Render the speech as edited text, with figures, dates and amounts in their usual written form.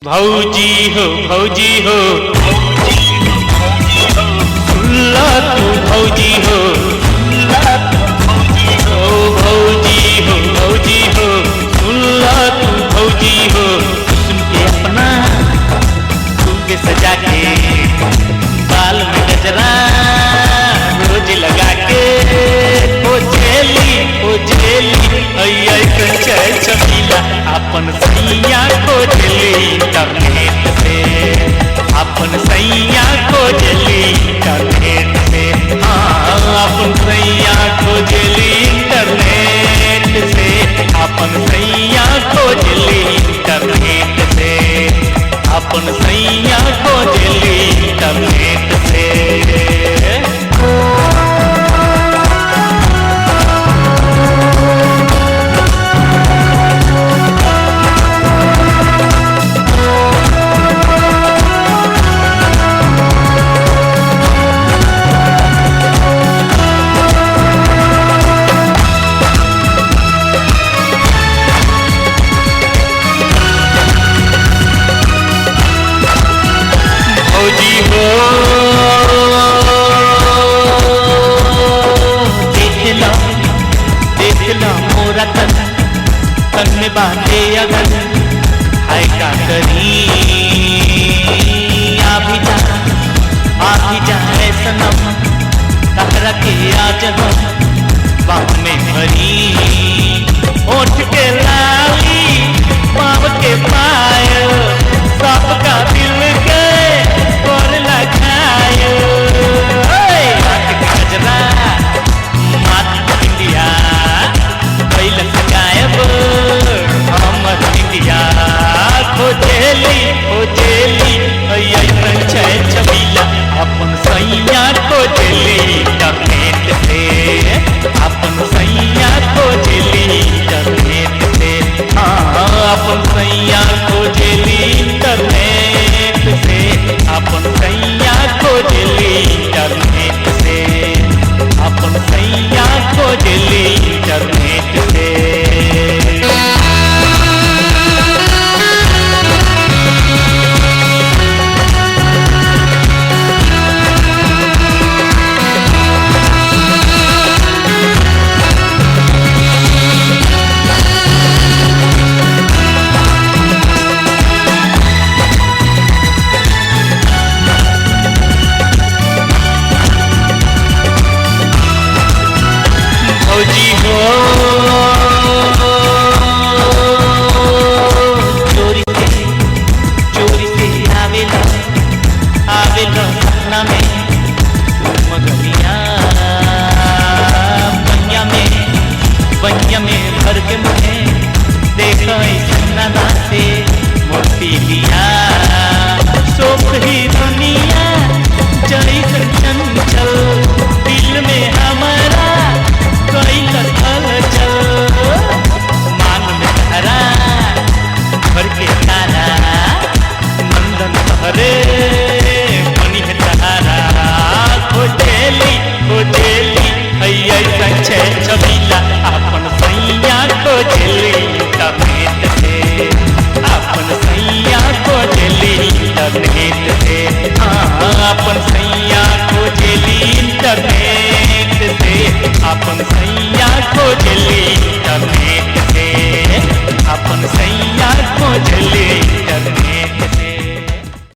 भौजी हो सुनला तू भौजी हो भौजी हो सुनला तू भौजी हो सुन के अपना फूल के सजा के बाल में गजरा रोज लगा के ओ झेली ऐ कंचन छबीला अपन सैया खोजली इंटरनेट से अपन सैया खोजली इंटरनेट से हाँ अपन सैया खोजली इंटरनेट से अपन सैया खोजली इंटरनेट से अपन सैया खोजली इंटरनेट से देखला मोरा तन में बांधे अगन हाय का करी आ भी जा सनम तहरा के आज हम बाह में भरी ओठ के लाली पाव के पायल सबका दिल के और लगायो गजरा मात इंडिया कैलस गायब हमर इंडिया खोजेली ऐसन छै छबीला अपन सैया खोजेली इंटरनेट से अपन सैया खोजेली इंटरनेट से हाँ अपन सैया खोजेली इंटरनेट से अपन सैया खोजली इंटरनेट से अपन सैया खोजली इंटरनेट से भौजी हो चोरी से आवेला सपना में मगनिया बनिया में भर के मुझे देखा सन्ना से मोती लिया सोख ही दुनिया जैसन चंचल दिल में हमारा कैलस हलचल मान में धरा भर के तारा नंदन तहरे बनी है तहारा खोजेली ऐसन छै छबीला अपन सैया खोजली इंटरनेट से अपन सैया खोजली इंटरनेट से हाँ अपन सैया खोजली इंटरनेट से अपन सैया खोजली